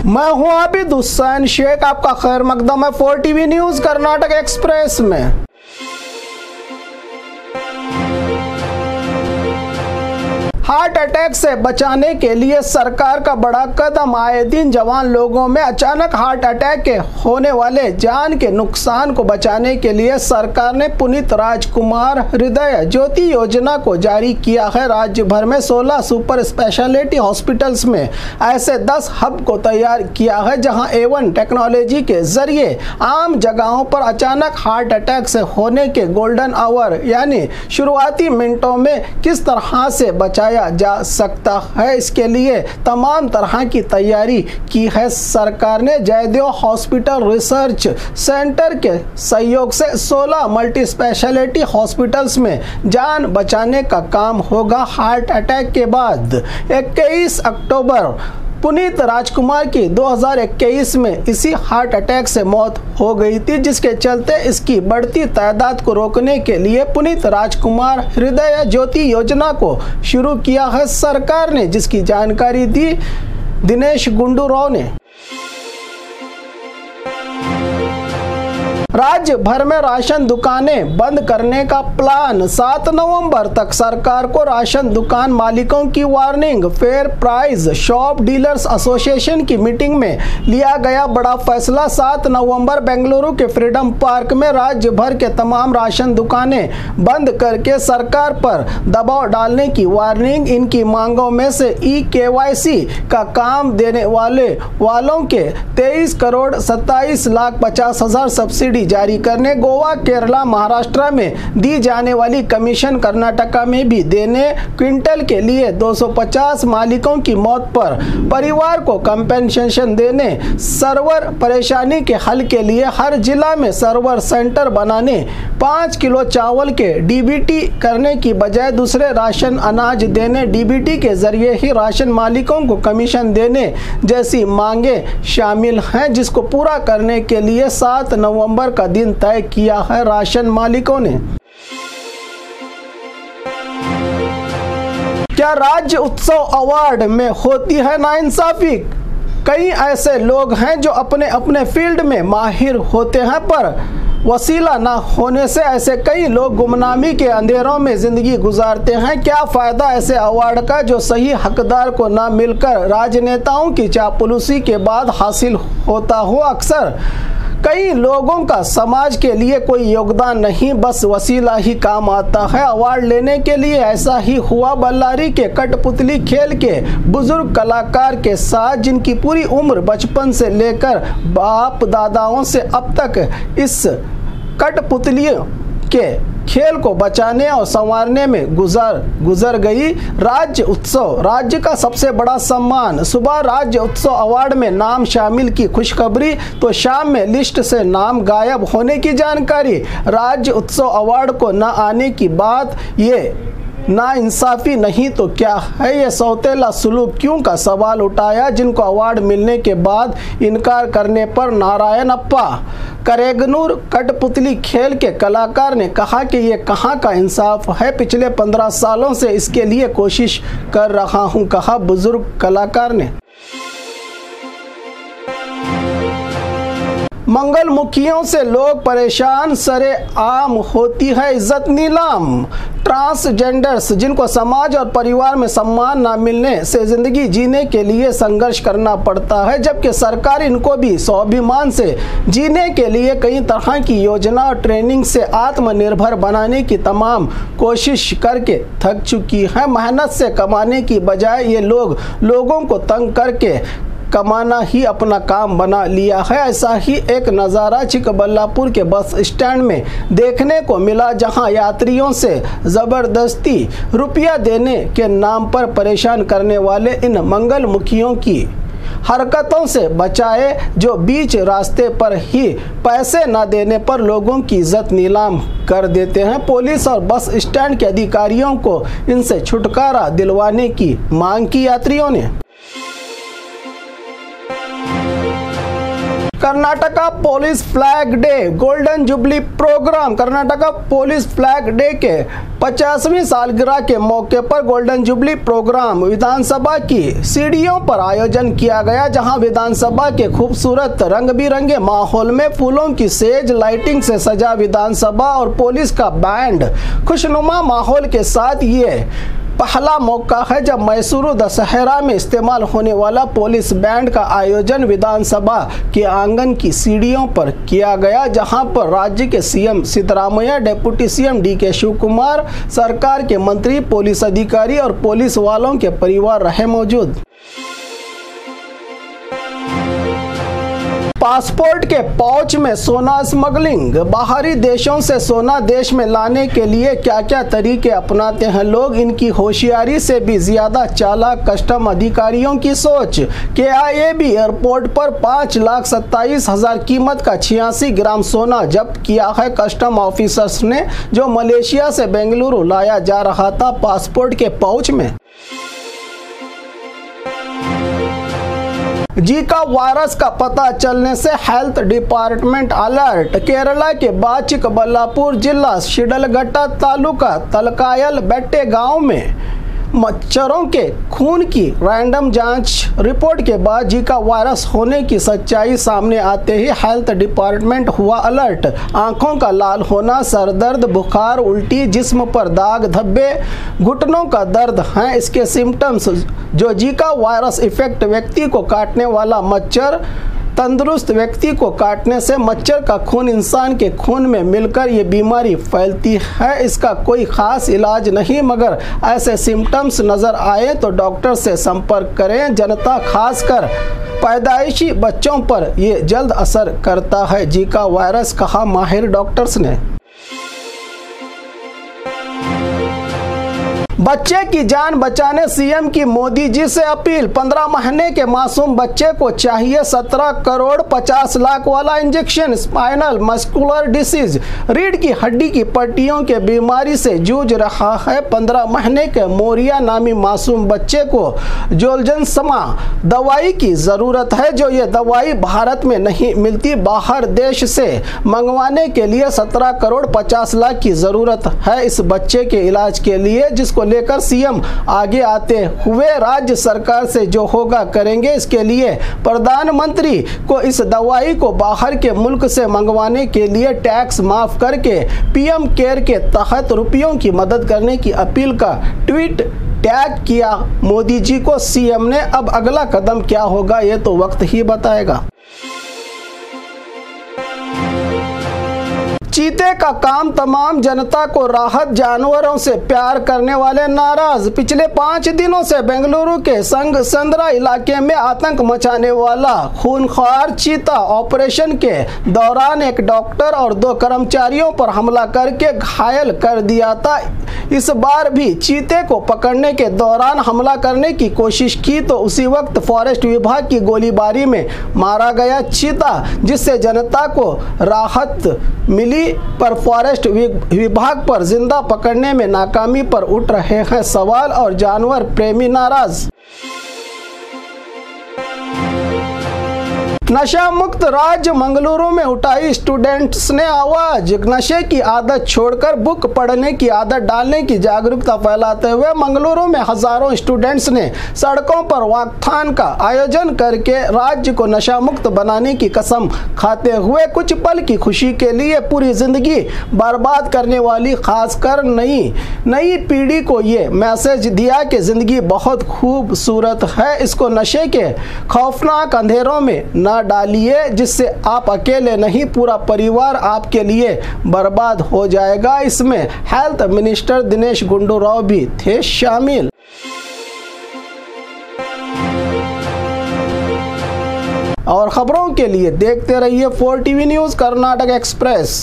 मैं हूं आबिद हुसैन शेख, आपका खैर मकदम है 4TV न्यूज कर्नाटक एक्सप्रेस में। हार्ट अटैक से बचाने के लिए सरकार का बड़ा कदम। आए दिन जवान लोगों में अचानक हार्ट अटैक के होने वाले जान के नुकसान को बचाने के लिए सरकार ने पुनीत राजकुमार हृदय ज्योति योजना को जारी किया है। राज्य भर में 16 सुपर स्पेशलिटी हॉस्पिटल्स में ऐसे 10 हब को तैयार किया है, जहां A1 टेक्नोलॉजी के जरिए आम जगहों पर अचानक हार्ट अटैक से होने के गोल्डन आवर यानी शुरुआती मिनटों में किस तरह से बचाया जा सकता है, इसके लिए तमाम तरह की तैयारी की है। सरकार ने जयदेव हॉस्पिटल रिसर्च सेंटर के सहयोग से 16 मल्टी स्पेशलिटी हॉस्पिटल्स में जान बचाने का काम होगा। हार्ट अटैक के बाद 21 अक्टूबर पुनीत राजकुमार की 2021 में इसी हार्ट अटैक से मौत हो गई थी, जिसके चलते इसकी बढ़ती तादाद को रोकने के लिए पुनीत राजकुमार हृदय ज्योति योजना को शुरू किया है सरकार ने, जिसकी जानकारी दी दिनेश गुंडूराव ने। राज्य भर में राशन दुकानें बंद करने का प्लान। 7 नवंबर तक सरकार को राशन दुकान मालिकों की warning. Fair price shop dealers association की मीटिंग में लिया गया बड़ा फैसला। 7 नवंबर बेंगलुरु के फ्रीडम पार्क में राज्य भर के तमाम राशन दुकानें बंद करके सरकार पर दबाव डालने की वार्निंग। इनकी मांगों में से KYC का काम देने वालों के 23,27,50,000 सब्सिडी जारी करने, गोवा, केरला, महाराष्ट्र में दी जाने वाली कमीशन कर्नाटका में भी देने, क्विंटल के लिए 250 मालिकों की मौत पर परिवार को कंपेंसेशन देने, सर्वर परेशानी के हल के लिए हर जिला में सर्वर सेंटर बनाने, 5 किलो चावल के DBT करने की बजाय दूसरे राशन अनाज देने, DBT के जरिए ही राशन मालिकों को कमीशन देने जैसी मांगे शामिल हैं, जिसको पूरा करने के लिए 7 नवंबर का दिन तय किया है राशन मालिकों ने। क्या राज्य उत्सव अवार्ड में होती है नाइंसाफी? कई ऐसे लोग हैं जो अपने अपने फील्ड में माहिर होते हैं, पर वसीला ना होने से ऐसे कई लोग गुमनामी के अंधेरों में जिंदगी गुजारते हैं। क्या फायदा ऐसे अवार्ड का जो सही हकदार को ना मिलकर राजनेताओं की चापलूसी के बाद हासिल होता हो। अक्सर कई लोगों का समाज के लिए कोई योगदान नहीं, बस वसीला ही काम आता है अवार्ड लेने के लिए। ऐसा ही हुआ बल्लारी के कठपुतली खेल के बुजुर्ग कलाकार के साथ, जिनकी पूरी उम्र बचपन से लेकर बाप दादाओं से अब तक इस कठपुतली के खेल को बचाने और संवारने में गुजर गई। राज्य उत्सव राज्य का सबसे बड़ा सम्मान। सुबह राज्य उत्सव अवार्ड में नाम शामिल की खुशखबरी, तो शाम में लिस्ट से नाम गायब होने की जानकारी। राज्य उत्सव अवार्ड को न आने की बात, ये नाइंसाफी नहीं तो क्या है? ये सौतेला सुलूक क्यों का सवाल उठाया, जिनको अवार्ड मिलने के बाद इनकार करने पर नारायणप्पा करेगनूर कठपुतली खेल के कलाकार ने कहा कि ये कहाँ का इंसाफ है। पिछले 15 सालों से इसके लिए कोशिश कर रहा हूँ, कहा बुजुर्ग कलाकार ने। मंगल मुखियों से लोग परेशान, सरे आम होती है इज्जत नीलाम। ट्रांसजेंडर्स जिनको समाज और परिवार में सम्मान न मिलने से जिंदगी जीने के लिए संघर्ष करना पड़ता है, जबकि सरकार इनको भी स्वाभिमान से जीने के लिए कई तरह की योजना और ट्रेनिंग से आत्मनिर्भर बनाने की तमाम कोशिश करके थक चुकी है। मेहनत से कमाने की बजाय ये लोगों को तंग करके कमाना ही अपना काम बना लिया है। ऐसा ही एक नज़ारा चिकबल्लापुर के बस स्टैंड में देखने को मिला, जहां यात्रियों से ज़बरदस्ती रुपया देने के नाम पर परेशान करने वाले इन मंगल मुखियों की हरकतों से बचाए, जो बीच रास्ते पर ही पैसे न देने पर लोगों की इज्जत नीलाम कर देते हैं। पुलिस और बस स्टैंड के अधिकारियों को इनसे छुटकारा दिलवाने की मांग की यात्रियों ने। Karnataka police flag day golden jubilee programme. Karnataka police flag day के 50वीं सालगिरह के मौके पर गोल्डन जुबली प्रोग्राम विधानसभा की सीढ़ियों पर आयोजन किया गया, जहां विधानसभा के खूबसूरत रंग बिरंगे माहौल में फूलों की सेज लाइटिंग से सजा विधानसभा और पुलिस का बैंड खुशनुमा माहौल के साथ ये पहला मौका है जब मैसूरू दशहरा में इस्तेमाल होने वाला पुलिस बैंड का आयोजन विधानसभा के आंगन की सीढ़ियों पर किया गया, जहां पर राज्य के CM Siddaramaiah, deputy CM DK Shivakumar, सरकार के मंत्री, पुलिस अधिकारी और पुलिस वालों के परिवार रहे मौजूद। पासपोर्ट के पाउच में सोना स्मगलिंग। बाहरी देशों से सोना देश में लाने के लिए क्या क्या तरीके अपनाते हैं लोग, इनकी होशियारी से भी ज्यादा चालाक कस्टम अधिकारियों की सोच। केआईएबी एयरपोर्ट पर 5,27,000 कीमत का 86 ग्राम सोना जब्त किया है कस्टम ऑफिसर्स ने, जो मलेशिया से बेंगलुरु लाया जा रहा था पासपोर्ट के पाउच में। जीका वायरस का पता चलने से हेल्थ डिपार्टमेंट अलर्ट। केरला के बाद चिकबल्लापुर जिला शिडलघट्टा तालुका तलकायल बेट्टे गांव में मच्छरों के खून की रैंडम जांच रिपोर्ट के बाद जीका वायरस होने की सच्चाई सामने आते ही हेल्थ डिपार्टमेंट हुआ अलर्ट। आंखों का लाल होना, सर दर्द, बुखार, उल्टी, जिस्म पर दाग धब्बे, घुटनों का दर्द हैं इसके सिम्टम्स। जो जीका वायरस इफेक्ट व्यक्ति को काटने वाला मच्छर तंदुरुस्त व्यक्ति को काटने से मच्छर का खून इंसान के खून में मिलकर ये बीमारी फैलती है। इसका कोई खास इलाज नहीं, मगर ऐसे सिम्टम्स नजर आए तो डॉक्टर से संपर्क करें। जनता खासकर पैदाइशी बच्चों पर ये जल्द असर करता है जीका वायरस, कहा माहिर डॉक्टर्स ने। बच्चे की जान बचाने सीएम की मोदी जी से अपील। 15 महीने के मासूम बच्चे को चाहिए 17 करोड़ 50 लाख वाला इंजेक्शन। स्पाइनल मस्कुलर डिसीज, रीढ़ की हड्डी की पट्टियों के बीमारी से जूझ रहा है 15 महीने के मोरिया नामी मासूम बच्चे को जोलजनसमा दवाई की जरूरत है। जो ये दवाई भारत में नहीं मिलती, बाहर देश से मंगवाने के लिए 17 करोड़ 50 लाख की जरूरत है इस बच्चे के इलाज के लिए, जिसको लेकर सीएम आगे आते हुए राज्य सरकार से जो होगा करेंगे। इसके लिए प्रधानमंत्री को इस दवाई को बाहर के मुल्क से मंगवाने के लिए टैक्स माफ करके पीएम केयर के तहत रुपयों की मदद करने की अपील का ट्वीट टैग किया मोदी जी को सीएम ने। अब अगला कदम क्या होगा ये तो वक्त ही बताएगा। चीते का काम तमाम, जनता को राहत, जानवरों से प्यार करने वाले नाराज। पिछले 5 दिनों से बेंगलुरु के संगसंद्रा इलाके में आतंक मचाने वाला खूनख्वार चीता ऑपरेशन के दौरान एक डॉक्टर और 2 कर्मचारियों पर हमला करके घायल कर दिया था। इस बार भी चीते को पकड़ने के दौरान हमला करने की कोशिश की तो उसी वक्त फॉरेस्ट विभाग की गोलीबारी में मारा गया चीता, जिससे जनता को राहत मिली, पर फॉरेस्ट विभाग पर जिंदा पकड़ने में नाकामी पर उठ रहे हैं सवाल और जानवर प्रेमी नाराज। नशा मुक्त राज्य मंगलुरु में उठाई स्टूडेंट्स ने आवाज। नशे की आदत छोड़कर बुक पढ़ने की आदत डालने की जागरूकता फैलाते हुए मंगलुरु में हजारों स्टूडेंट्स ने सड़कों पर वॉकथॉन का आयोजन करके राज्य को नशा मुक्त बनाने की कसम खाते हुए कुछ पल की खुशी के लिए पूरी जिंदगी बर्बाद करने वाली खासकर नई पीढ़ी को ये मैसेज दिया कि जिंदगी बहुत खूबसूरत है, इसको नशे के खौफनाक अंधेरों में न डालिए, जिससे आप अकेले नहीं पूरा परिवार आपके लिए बर्बाद हो जाएगा। इसमें हेल्थ मिनिस्टर दिनेश गुंडू राव भी थे शामिल। और खबरों के लिए देखते रहिए 4 टीवी न्यूज़ कर्नाटक एक्सप्रेस।